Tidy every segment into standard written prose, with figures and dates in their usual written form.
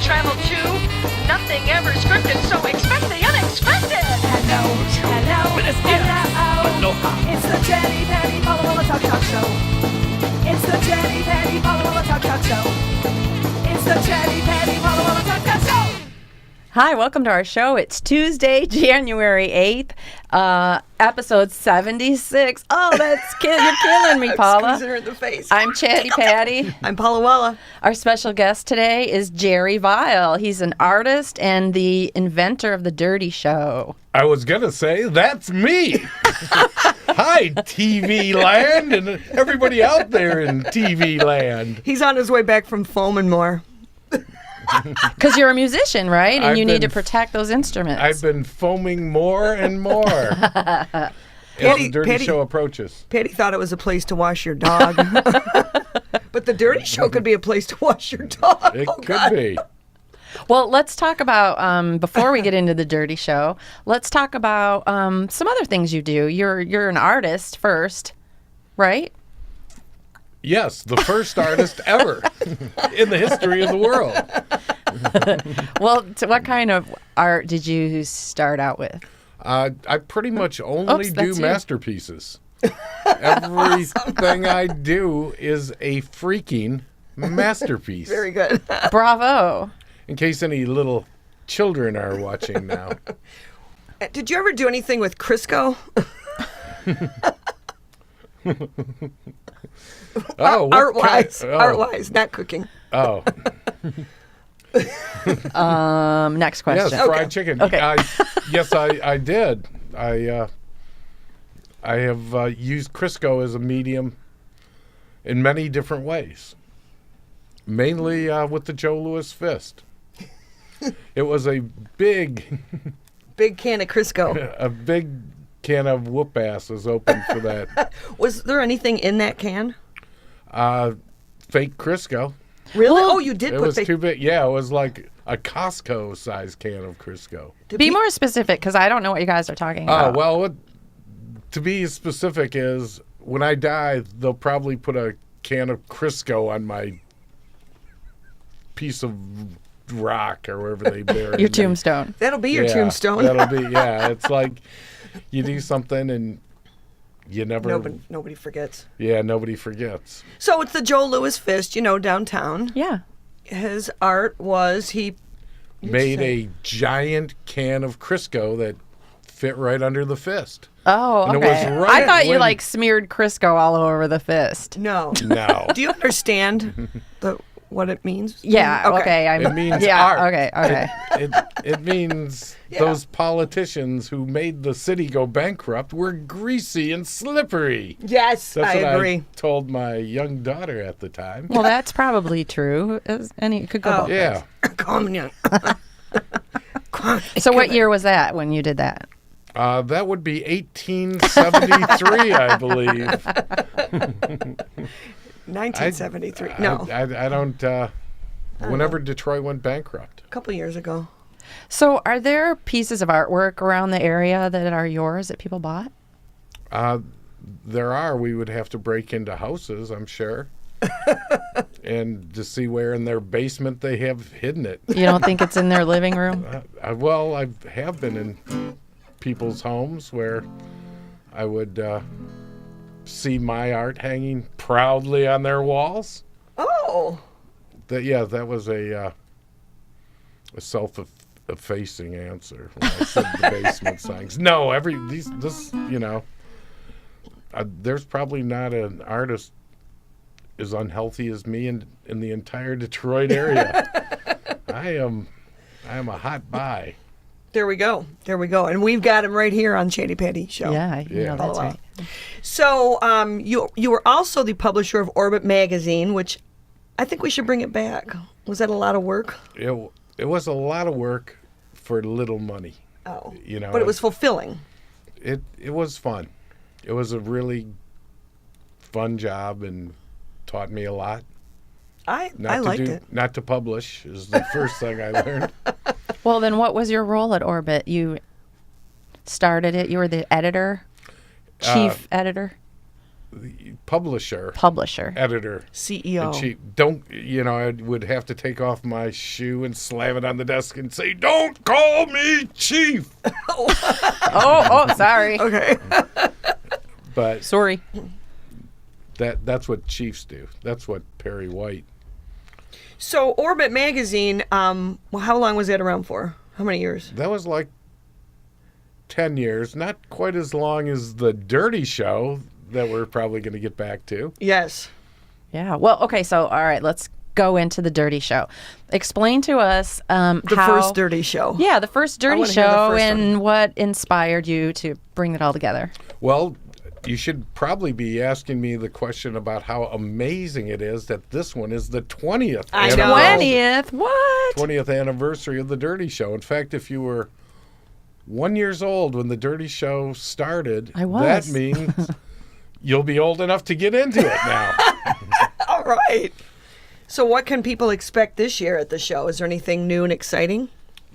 travel to. Nothing ever scripted, so expect the unexpected. Hello. It's the Chatty Patty Walla Talk Show. It's the Chatty Patty Walla Talk Show. It's the Chatty Patty Walla Talk Show. Hi, welcome to our show. It's Tuesday, January 8th, episode 76. Oh, you're killing me, Paula. Squeezing her in the face. I'm Chatty Patty. I'm Paula Walla. Our special guest today is Jerry Vile. He's an artist and the inventor of the Dirty Show. I was going to say, that's me. Hi, TV land, and everybody out there in TV land. He's on his way back from foam and more. Because you're a musician, right? And you need to protect those instruments. I've been foaming more and more as the Dirty Show approaches. Patty thought it was a place to wash your dog. But the Dirty Show could be a place to wash your dog. It could be. Well, let's talk about, before we get into the Dirty Show, let's talk about some other things you do. You're an artist first, right? Yes, the first artist ever in the history of the world. Well, what kind of art did you start out with? I pretty much only do you. masterpieces. Everything I do is a freaking masterpiece. Very good. Bravo. In case any little children are watching now. Did you ever do anything with Crisco? Art-wise, not cooking. Oh. Next question. Yes, fried chicken. Okay. Yes, I did. I have used Crisco as a medium in many different ways. Mainly with the Joe Louis fist. It was a big can of Crisco. A big can of whoop ass was open for that. Was there anything in that can? Fake Crisco. Really? Oh, you did It put was fake. too big. Yeah, it was like a Costco-sized can of Crisco. Be more specific, because I don't know what you guys are talking about. Well, to be specific is when I die, they'll probably put a can of Crisco on my piece of rock or wherever they bury Your me. tombstone. That'll be your tombstone. That'll be, yeah. It's like you do something and you never... Nobody forgets. Yeah, nobody forgets. So it's the Joe Louis fist, downtown. Yeah. His art was made a giant can of Crisco that fit right under the fist. Oh, And okay. it was right I thought you when- smeared Crisco all over the fist. No. No. Do you understand what it means? Yeah. Okay. It means yeah. art. Okay. It means those politicians who made the city go bankrupt were greasy and slippery. Yes, That's I what agree. I told my young daughter at the time. Well, that's probably true. And it could go both Yeah. Calm down. ways. So what year was that when you did that? That would be 1873, I believe. 1973. I don't. Whenever Detroit went bankrupt. A couple years ago. So are there pieces of artwork around the area that are yours that people bought? There are. We would have to break into houses, I'm sure. And to see where in their basement they have hidden it. You don't think it's in their living room? Well, I have been in people's homes where I would see my art hanging proudly on their walls. Oh. That was a self-effacing answer when I said the basement signs. No, there's probably not an artist as unhealthy as me in the entire Detroit area. I am a hot buy. There we go. And we've got him right here on Chatty Patty Show. Yeah. That's right. So you were also the publisher of Orbit Magazine, which I think we should bring it back. Was that a lot of work? It was a lot of work for little money. Oh. But it was fulfilling. It was fun. It was a really fun job and taught me a lot. I liked it. Not to publish is the first thing I learned. Well, then what was your role at Orbit? You started it. You were the editor, chief editor. Publisher, editor, CEO. chief. Don't, I would have to take off my shoe and slam it on the desk and say, "Don't call me chief." Oh, sorry. Okay. But Sorry. that's what chiefs do. That's what Perry White. So Orbit magazine, how long was that around for? How many years? That was like 10 years, not quite as long as the Dirty Show that we're probably going to get back to. Yes. Yeah. Well, okay. So, all right, let's go into the Dirty Show. Explain to us The first Dirty Show. Yeah, the first Dirty wanna hear the Show first and what inspired you to bring it all together. Well, you should probably be asking me the question about how amazing it is that this one is the 20th. I know. 20th? What? 20th anniversary of the Dirty Show. In fact, if you were 1 year old when the Dirty Show started, I was. that means you'll be old enough to get into it now. All right. So what can people expect this year at the show? Is there anything new and exciting?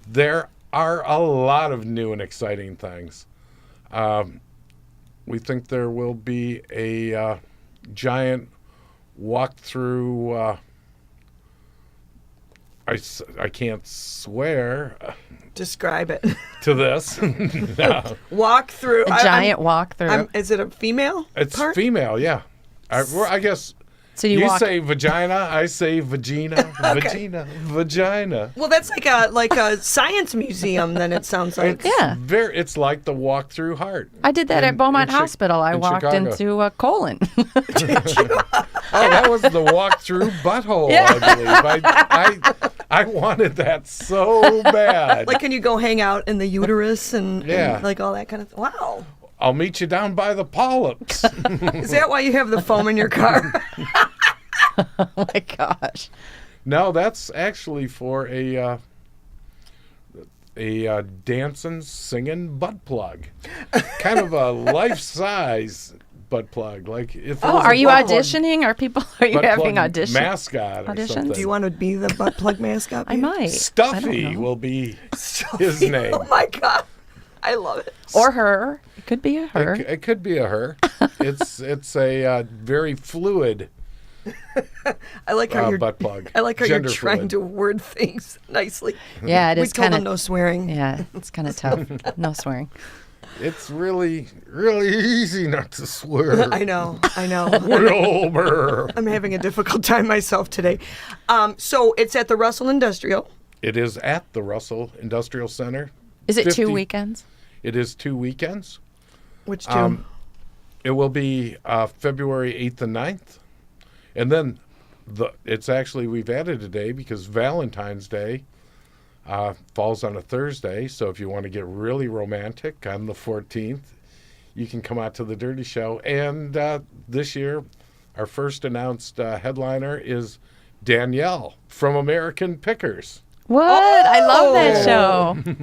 There are a lot of new and exciting things. We think there will be a giant walkthrough. I can't swear Describe it. to this. No. Walk through. A giant walkthrough. Is it a female? It's part? female, yeah. I guess So you walk. say vagina, I say vagina, vagina. Well, that's like a science museum. Then it sounds like. Yeah. It's like the walk through heart. I did that at Beaumont in Chi- Hospital. I in walked Chicago. into a colon. Oh, that was the walk through butthole, Yeah. I believe. I wanted that so bad. Like, can you go hang out in the uterus and Yeah. like all that kind of? Wow. I'll meet you down by the polyps. Is that why you have the foam in your car? Oh my gosh. No, that's actually for a dancing, singing butt plug. Kind of a life-size butt plug. Like if it Oh, was a are you butt plug- auditioning? Are you butt having plug auditions? mascot or Auditions? something? Do you want to be the butt plug mascot? I might. I don't Stuffy know. will be his name. Oh my god, I love it. Or her. It could be a her. It could be a her. It's a very fluid I like how you're. butt plug. I like how you're Gender trying fluid. to word things nicely. Yeah, it We is told kind them no of. swearing. Yeah, it's kind of tough. No swearing. It's really, really easy not to swear. I know. Wilbur. I'm having a difficult time myself today. So it's at the Russell Industrial. It is at the Russell Industrial Center. Is it 2 50 weekends? It is 2 weekends. Which two? It will be February 8th and 9th. And then it's actually, we've added a day because Valentine's Day falls on a Thursday. So if you want to get really romantic on the 14th, you can come out to the Dirty Show. And this year, our first announced headliner is Danielle from American Pickers. What? I love that Oh. show.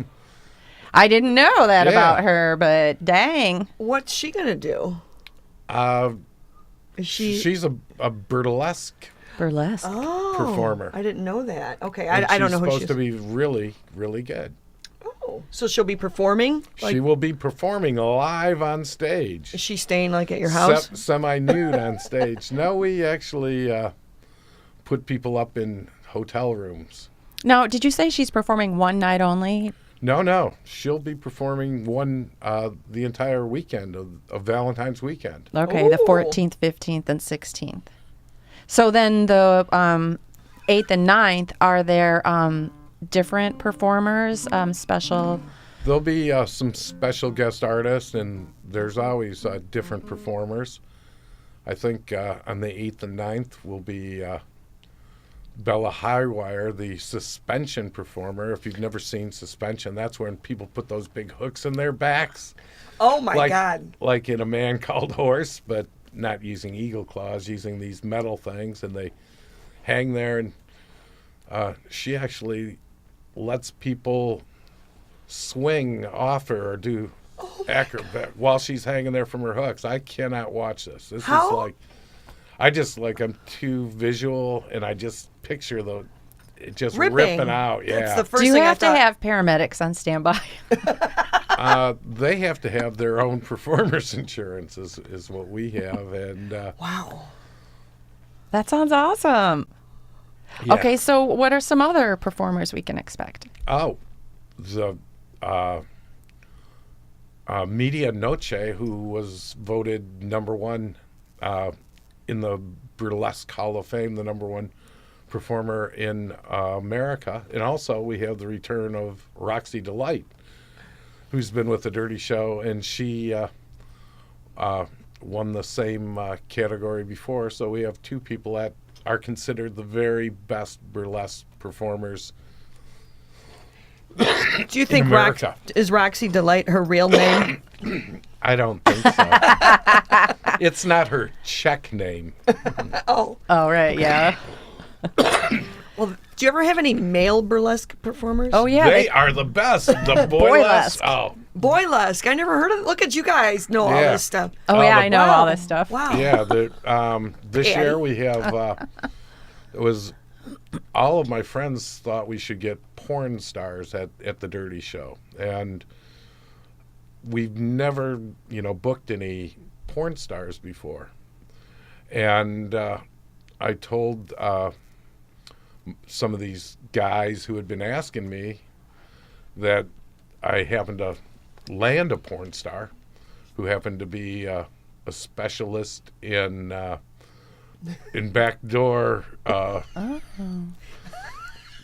I didn't know that Yeah. about her, but dang. What's she gonna do? Is she? She's a burlesque Burlesque. Oh, performer. I didn't know that. Okay, and I don't know she's who supposed she to is. be really, really good. Oh, so she'll be performing. Like, She will be performing live on stage. is she staying like at your house? Semi-nude on stage. No, we actually put people up in hotel rooms. Now, did you say she's performing one night only? No. She'll be performing the entire weekend of Valentine's weekend. Okay, the Ooh. 14th, 15th, and 16th. So then the 8th and 9th, are there different performers, special? There'll be some special guest artists, and there's always different performers. I think on the 8th and 9th will be Bella Highwire, the suspension performer. If you've never seen suspension, that's when people put those big hooks in their backs. Oh my like, God! Like in A Man Called Horse, but not using eagle claws, using these metal things, and they hang there. And she actually lets people swing off her or do acrobat while she's hanging there from her hooks. I cannot watch this. This How? is like, I'm too visual, and I just picture it just ripping out. Yeah. That's the first Do you thing have I thought. to have paramedics on standby? They have to have their own performers insurance is what we have. And Wow. That sounds awesome. yeah. Okay, so what are some other performers we can expect? Oh, the Media Noche, who was voted #1 in the Burlesque Hall of Fame, the #1 performer in America. And also we have the return of Roxy Delight, who's been with the Dirty Show, and she won the same category before. So we have 2 people that are considered the very best burlesque performers. Do you think America. is Roxy Delight her real name? I don't think so. It's not her check name. Oh. Oh, right, yeah. Well, do you ever have any male burlesque performers? Oh, yeah. They are the best. The boylesque. Boylesque. Oh, Boylesque. I never heard of it. Look at you guys know all Yeah. this stuff. Oh, yeah, the- I know all this stuff. Wow. yeah. This Hey, year we have. It was all of my friends thought we should get porn stars at the Dirty Show, and we've never booked any porn stars before. And I told some of these guys who had been asking me that I happened to land a porn star who happened to be a specialist in backdoor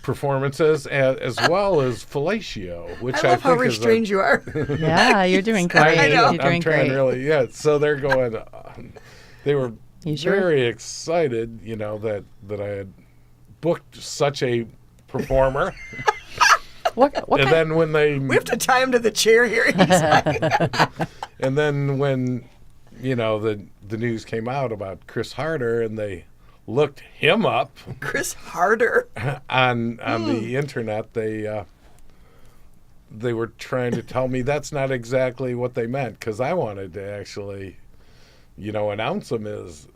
performances, as well as fellatio, which I love how think restrained you are. Yeah, you're doing great. I know. You're doing I'm trying great. really, yeah. So they're going. They were You sure? very excited, that I had booked such a performer. What And kind? then when they, We have to tie him to the chair here. He's like, and then when, the news came out about Chris Harder, and they looked him up Chris Harder. on the internet, they were trying to tell me that's not exactly what they meant, because I wanted to actually, announce him as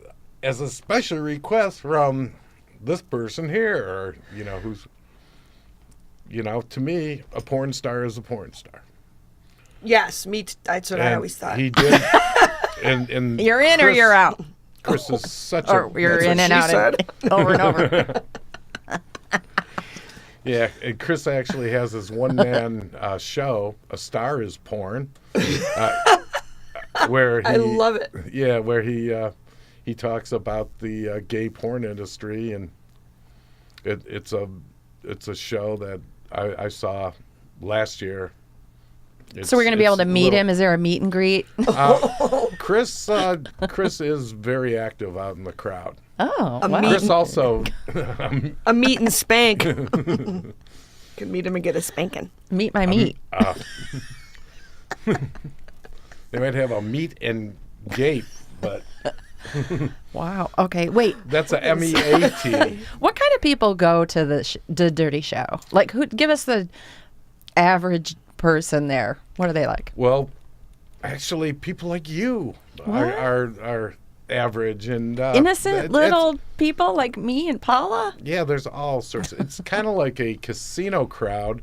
a special request from this person here, or who's, to me, a porn star is a porn star. Yes, that's what I And always thought. he did. and You're in or Chris- you're out? Chris is such Or you're That's in what and she out said. over and over. Yeah, and Chris actually has his one-man show, A Star Is Porn, where he, I love it. Yeah, where he talks about the gay porn industry, and it's a show that I saw last year. So we're going to be able to It's meet him. Is there a meet and greet? Chris is very active out in the crowd. Oh, A wow. meet- Chris also A meet and spank. Could meet him and get a spanking. Meet my meat. they might have a meet and gape, but Wow. Okay, wait. that's a MEAT. What kind of people go to the Dirty Show? Like, give us the average person there. What are they like? Well, actually, people like you are average and Innocent little people like me and Paula? Yeah, there's all sorts. It's kind of like a casino crowd,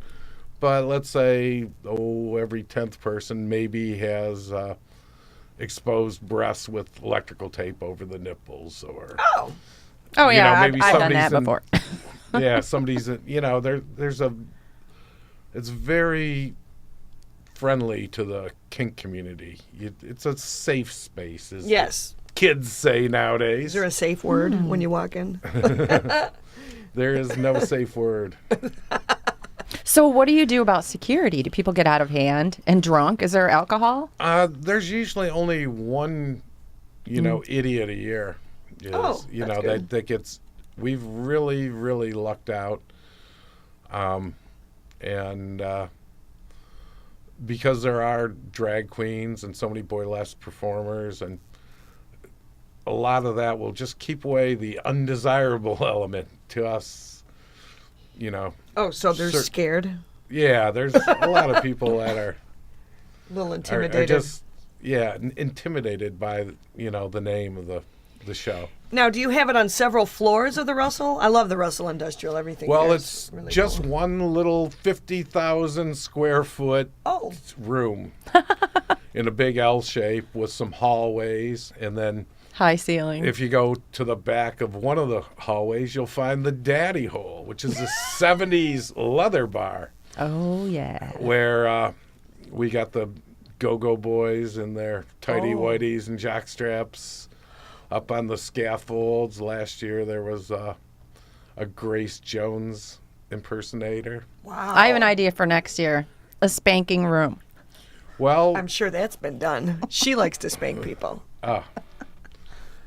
but let's say every 10th person maybe has exposed breasts with electrical tape over the nipples, or Oh. Oh, You yeah, know, maybe I've done that somebody's in- before. yeah, somebody's there's a. It's very friendly to the kink community. It's a safe space, as Yes. kids say nowadays. Is there a safe word when you walk in? There is no safe word. So what do you do about security? Do people get out of hand and drunk? Is there alcohol? There's usually only one, idiot a year. Oh, that's good. That gets. We've really, really lucked out, and because there are drag queens and so many burlesque performers, and a lot of that will just keep away the undesirable element to us. Oh, so they're scared? Yeah, there's a lot of people that are. A little are intimidated. just intimidated by the name of the the show. Now, do you have it on several floors of the Russell? I love the Russell Industrial. Everything. Well, there it's is really just cool. one little 50,000 square foot Oh, room in a big L shape with some hallways. And then High ceiling. if you go to the back of one of the hallways, you'll find the Daddy Hole, which is a 70s leather bar Oh, yeah. where we got the Go-Go Boys in their tighty Oh. whities and jockstraps up on the scaffolds. Last year there was a Grace Jones impersonator. wow. I have an idea for next year. A spanking room. Well, I'm sure that's been done. She likes to spank people.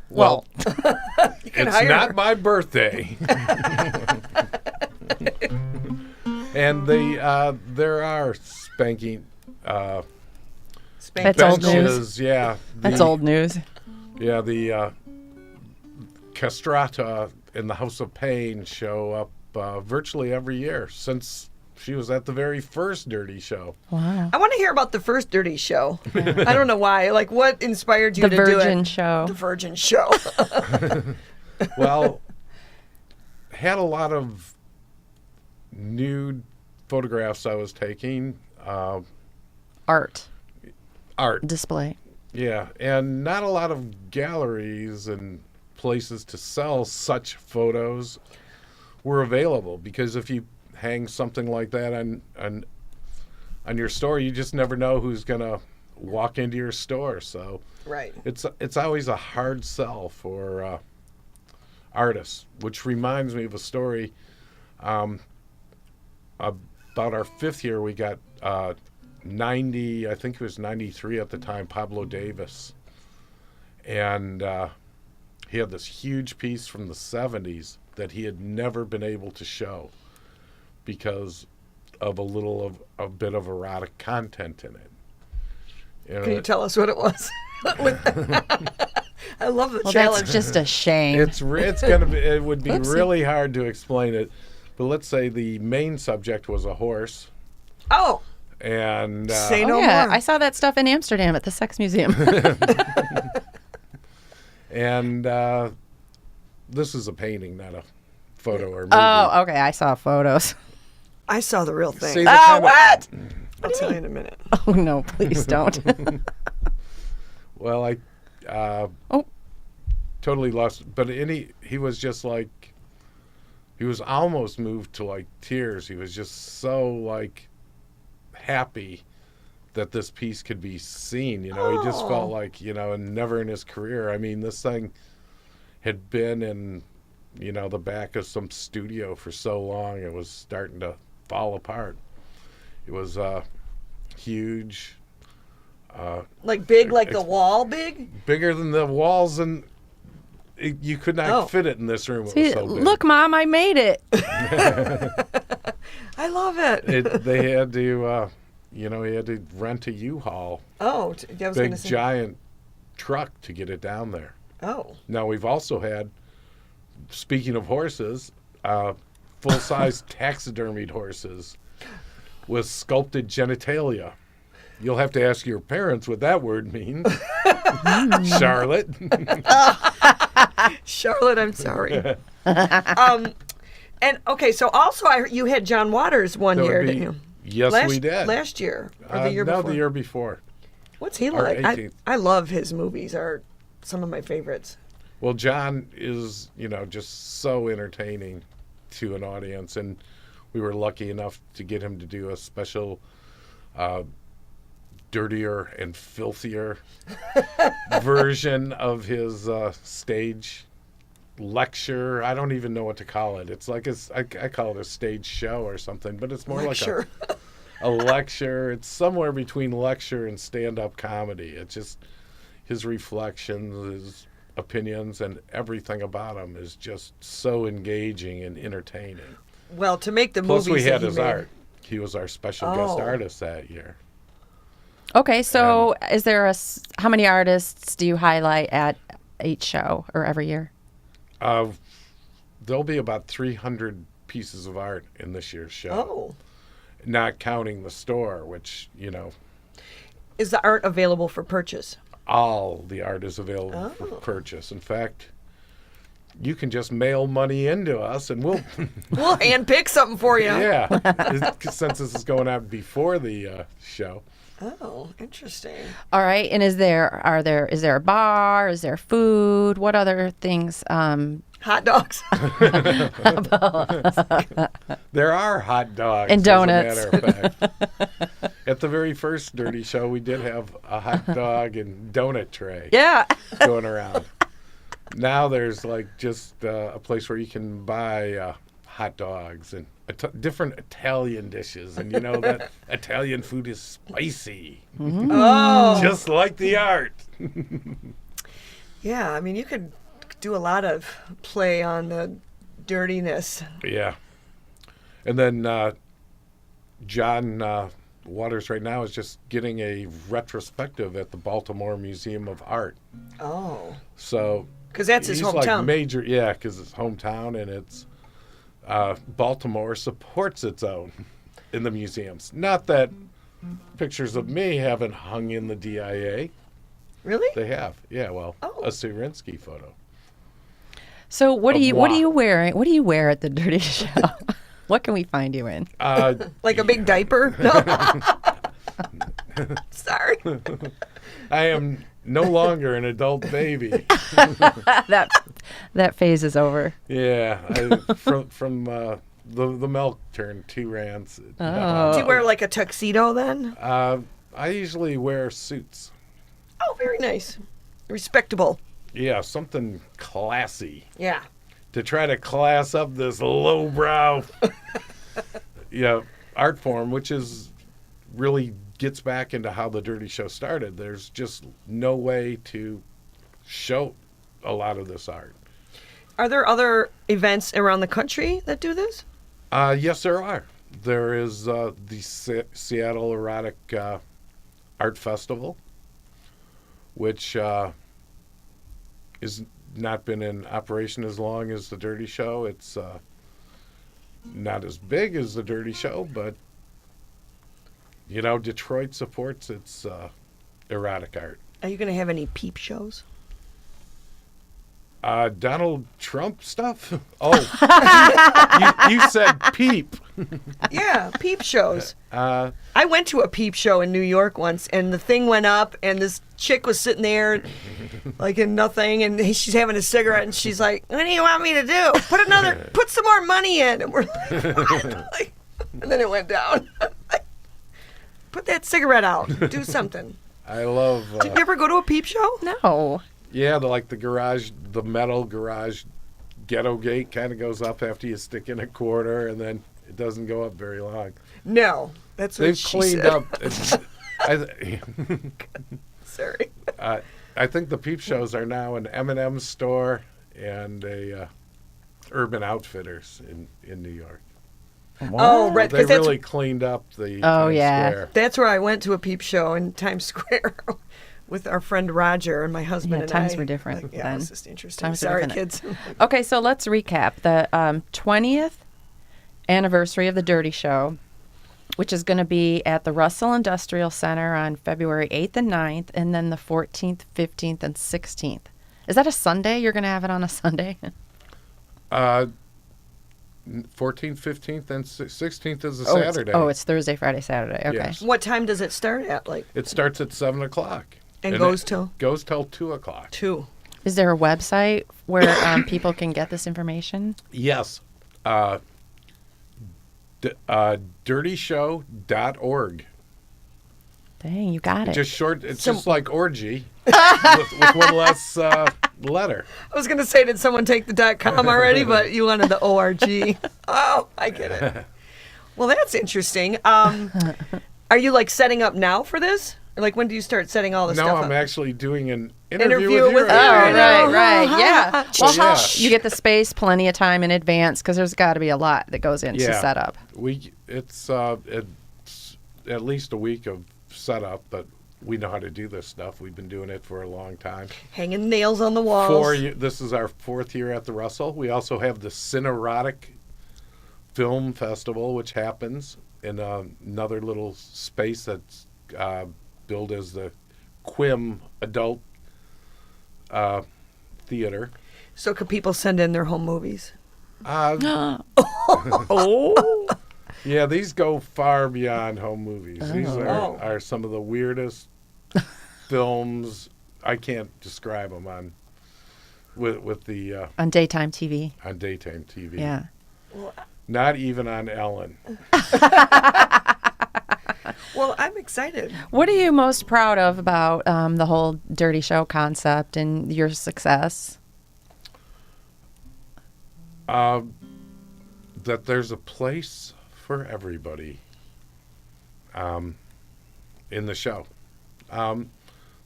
well, You can it's hire not her. my birthday. And there are spanking Spank That's old people. news. benches. Yeah, That's old news. Yeah, the Castrata in the House of Pain show up virtually every year since she was at the very first Dirty Show. Wow. I want to hear about the first Dirty Show. I don't know why. Like, what inspired you The to do it? Virgin Show. The Virgin Show. Well, had a lot of nude photographs I was taking, Art. art, Display. yeah, and not a lot of galleries and places to sell such photos were available, because if you hang something like that on your store, you just never know who's gonna walk into your store. So Right. it's always a hard sell for artists. Which reminds me of a story. About our fifth year, we got 90, I think it was 93 at the time, Pablo Davis. And he had this huge piece from the 70s that he had never been able to show because of a bit of erotic content in it. Can you tell us what it was? I love the Well, challenge. that's just a shame. It would be Oopsie. really hard to explain it. But let's say the main subject was a horse. Oh, And say Oh, no yeah. more. I saw that stuff in Amsterdam at the Sex Museum. And this is a painting, not a photo or movie. Oh, okay. I saw photos. I saw the real thing. See, the Oh, kind of- what? I'll tell you in a minute. Oh, no, please don't. Well, I Oh. totally lost. But he was just like, he was almost moved to like tears. He was just so like happy that this piece could be seen. You know, he just Oh. felt like, and never in his career. I mean, this thing had been in, the back of some studio for so long, it was starting to fall apart. It was huge, Like big, like the wall big? bigger than the walls, and you could not Oh. fit it in this room. It was See, so big. look, Mom, I made it. I love it. They had to, he had to rent a U-Haul, Oh, I was going big to say. giant truck to get it down there. Oh. Now we've also had, speaking of horses, full-size taxidermied horses with sculpted genitalia. You'll have to ask your parents what that word means. Charlotte. Charlotte, I'm sorry. And okay, so also you had John Waters one That would year, be- didn't you? Yes, we did. Last year or the year no, before? the year before. What's he or like? 18th. I love his movies. Are some of my favorites. Well, John is, just so entertaining to an audience, and we were lucky enough to get him to do a special dirtier and filthier version of his stage lecture. I don't even know what to call it. It's like I call it a stage show or something, but it's more Sure. like a lecture. It's somewhere between lecture and stand-up comedy. It's just his reflections, his opinions, and everything about him is just so engaging and entertaining. Well, to make the Plus, movies we that had he his made- art. He was our special guest Oh. artist that year. Okay, so is there how many artists do you highlight at each show or every year? There'll be about 300 pieces of art in this year's show, Oh, not counting the store, which, is the art available for purchase? all the art is available for purchase. In fact, you can just mail money into us, and we'll We'll hand pick something for you. yeah. Since this is going out before the show. Oh, interesting. All right. And is there a bar? Is there food? What other things? Hot dogs. There are hot dogs And donuts. As a matter of fact. At the very first Dirty Show, we did have a hot dog and donut tray Yeah. going around. Now there's like just a place where you can buy hot dogs and different Italian dishes, and you know that Italian food is spicy, Oh. just like the art. Yeah, I mean, you could do a lot of play on the dirtiness. Yeah, and then John Waters right now is just getting a retrospective at the Baltimore Museum of Art. Oh. So Because that's his he's hometown. like major, yeah, because it's hometown, and it's Baltimore supports its own in the museums. Not that pictures of me haven't hung in the DIA. Really? They have, yeah. Well, Oh. a Surinsky photo. So what do A you wearing? What do you wear at the Dirty Show? What can we find you in? Like a big diaper? No. Sorry. I am no longer an adult baby. That phase is over. Yeah, from the milk turned 2 rands. Oh. Do you wear like a tuxedo then? I usually wear suits. Oh, very nice. Respectable. Yeah, something classy Yeah. to try to class up this lowbrow, art form, which is really gets back into how the Dirty Show started. There's just no way to show a lot of this art. Are there other events around the country that do this? Yes, there are. There is the Seattle Erotic Art Festival, which has not been in operation as long as the Dirty Show. It's not as big as the Dirty Show, but Detroit supports its erotic art. Are you going to have any peep shows? Donald Trump stuff? Oh, you said peep. Yeah, peep shows. Uh, I went to a peep show in New York once, and the thing went up, and this chick was sitting there, like in nothing, and she's having a cigarette, and she's like, "What do you want me to do? Put some more money in." And we're like, "What?" Like, and then it went down. Like, put that cigarette out. Do something. I love. Did you ever go to a peep show? No. Yeah, the metal garage ghetto gate kind of goes up after you stick in a quarter, and then it doesn't go up very long. No, that's what They've she cleaned said. up. Sorry. I think the peep shows are now an M&M store and a Urban Outfitters in New York. Oh, right. They 'cause that's really cleaned up the Oh, Times yeah. Square. That's where I went to a peep show in Times Square with our friend Roger and my husband Yeah, and times I. were different Like, yeah, then. it was just interesting. Times were Sorry, different kids. Okay, so let's recap. The 20th anniversary of the Dirty Show, which is going to be at the Russell Industrial Center on February 8th and 9th, and then the 14th, 15th, and 16th. Is that a Sunday? You're going to have it on a Sunday? 14th, 15th, and 16th is a Oh, Saturday. it's Thursday, Friday, Saturday. Okay. Yes. What time does it start at? Like It starts at 7 o'clock. And it goes till? Goes till 2 o'clock. 2. Is there a website where people can get this information? Yes. Dirtyshow.org. Dang, you got it. Just short. It's just like orgy with one less letter. I was going to say, did someone take the .com already? But you wanted the ORG. Oh, I get it. Well, that's interesting. Are you like setting up now for this? Or like when do you start setting all this No, stuff I'm up? actually doing an Interview interview with with you. her. Oh, Yeah. right, yeah. Well, Yeah. you get the space plenty of time in advance because there's got to be a lot that goes into Yeah. setup. It's at least a week of setup, but we know how to do this stuff. We've been doing it for a long time. Hanging nails on the walls. This is our 4th year at the Russell. We also have the Cinerotic Film Festival, which happens in another little space that's billed as the Quim adult theater. So could people send in their home movies? Oh. Yeah, these go far beyond home movies. These Oh. are some of the weirdest films. I can't describe them on with the On daytime TV. on daytime TV. Yeah. Not even on Ellen. Well, I'm excited. What are you most proud of about the whole Dirty Show concept and your success? That there's a place for everybody in the show.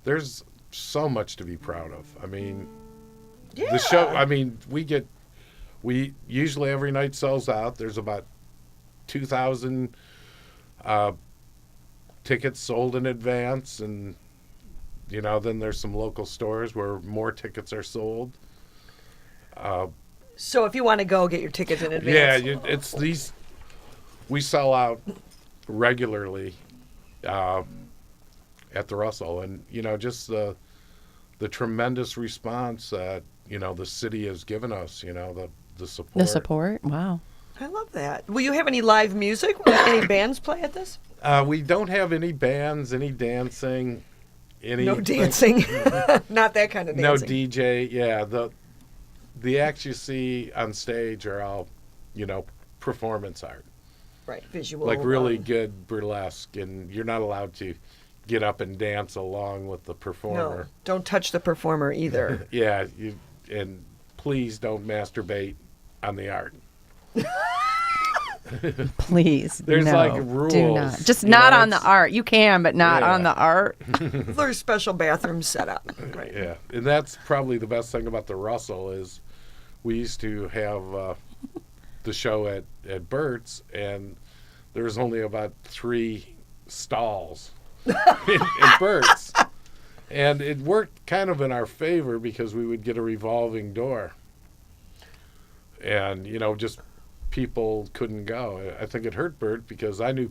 There's so much to be proud of. I mean, the show, I mean, we usually every night sells out. There's about 2,000 tickets sold in advance, and then there's some local stores where more tickets are sold. So if you want to go, get your tickets in advance. Yeah, it's these. We sell out regularly at the Russell, and just the tremendous response that the city has given us. The support. The support? Wow. I love that. Will you have any live music? Will any bands play at this? We don't have any bands, any dancing, No dancing. Not that kind of dancing. No DJ. Yeah, the acts you see on stage are all, performance art. Right, visual. Like really good burlesque, and you're not allowed to get up and dance along with the No, performer. don't touch the performer either. Yeah, and please don't masturbate on the art. Please. There's no, like rules. Do not. Just not on the art. You can, but not Yeah. on the art. There's special bathrooms set up. Right. Yeah, and that's probably the best thing about the Russell is we used to have the show at Bert's, and there was only about 3 stalls in Bert's. And it worked kind of in our favor because we would get a revolving door. And, just people couldn't go. I think it hurt Bert because I knew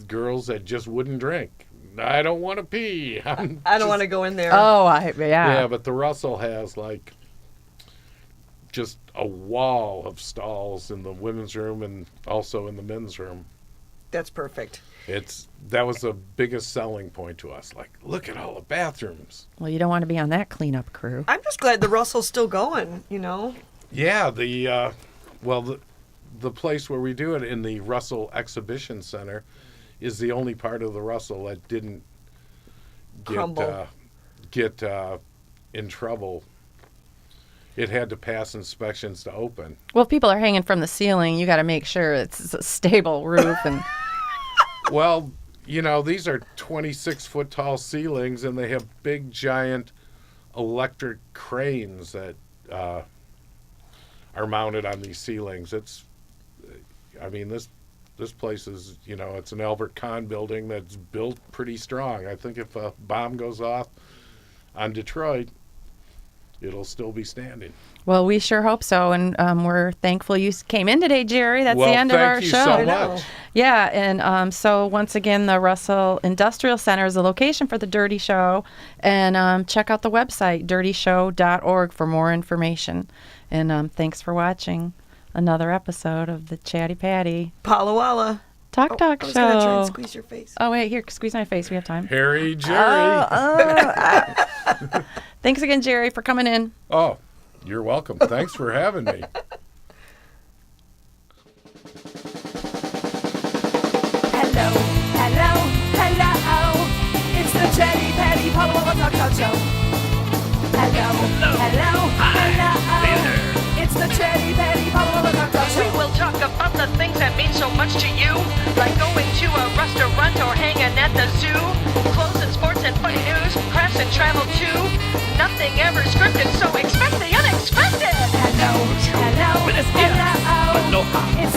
girls that just wouldn't drink. I don't want to pee. I don't want to go in there. Oh, yeah. Yeah, but the Russell has like just a wall of stalls in the women's room and also in the men's room. That's perfect. That was the biggest selling point to us. Like, look at all the bathrooms. Well, you don't want to be on that cleanup crew. I'm just glad the Russell's still going, Yeah, the place where we do it in the Russell Exhibition Center is the only part of the Russell that didn't get in trouble. It had to pass inspections to open. Well, if people are hanging from the ceiling, you got to make sure it's a stable roof. And Well, these are 26-foot tall ceilings, and they have big, giant electric cranes that are mounted on these ceilings. This place is, it's an Albert Kahn building that's built pretty strong. I think if a bomb goes off on Detroit, it'll still be standing. well, we sure hope so. And we're thankful you came in today, Jerry. That's the end of our thank you show. so much. Yeah, and so once again, the Russell Industrial Center is the location for the Dirty Show. And check out the website, dirtyshow.org, for more information. And thanks for watching another episode of the Chatty Patty Palo Walla. Talk I was Show. going to try and squeeze your face. Oh, wait, here, squeeze my face. We have time. Harry Jerry. Thanks again, Jerry, for coming in. Oh, you're welcome. Thanks for having me. Hello, hello, hello. It's the Chatty Patty Palo Walla Talk Show. Hello, hello, hello. It's the Chatty Patty Palo Walla Talk We Show. will talk about the things that mean so much to you, like going to a restaurant or hanging at the zoo, clothes and sports and funny news, crafts and travel too. Nothing ever scripted, so expect the unexpected. Hello, hello, hello. It's